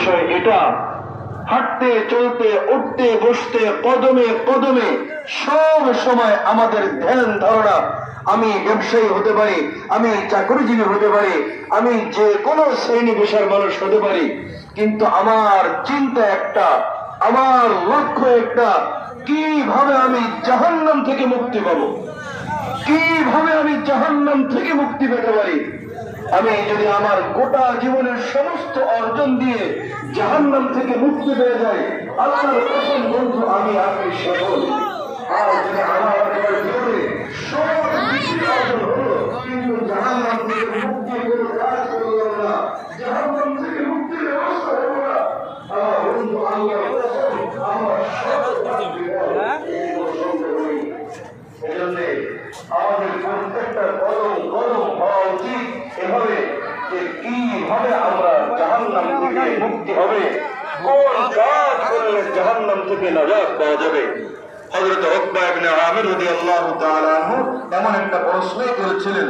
বিষয় এটা, হাঁটতে চলতে উঠতে বসতে কদমে কদমে সব সময় আমাদের ধ্যান ধারণা আমি ব্যবসায়ী হতে পারি, আমি চাকরিজীবী হতে পারি, আমি যে কোনো শ্রেণী পেশার মানুষ হতে পারি, কিন্তু আমার চিন্তা একটা, আমার লক্ষ্য একটা, কিভাবে আমি জাহান্নাম থেকে মুক্তি পাবো, কিভাবে আমি জাহান্নাম থেকে মুক্তি পেতে পারি। আমি যদি আমার গোটা জীবনের সমস্ত অর্জন দিয়ে জাহান্নাম থেকে মুক্তি পেয়ে যাই, আল্লাহর কসম বন্ধু আমি আপনি সফল। আর যদি আমার জীবনে সব কিছু অর্জন হলো কিন্তু জাহান্নাম থেকে মুক্তি কোনো কাজ করলাম না, জাহান্নাম থেকে মুক্তির ব্যবস্থা হলো না, আমার বন্ধু আল্লাহর কসম আমার এজন্যে আমাদের প্রত্যেকটা কদম কদম হওয়া উচিত এভাবে যে কিভাবে আমরা জাহান্নাম থেকে মুক্তি হবে, কোন কাজ করলে জাহান্নাম থেকে নাজাত পাওয়া যাবে। হযরত উকবা ইবনে আমির রাদিয়াল্লাহু তাআলা আনহু এমন একটা প্রশ্ন করেছিলেন।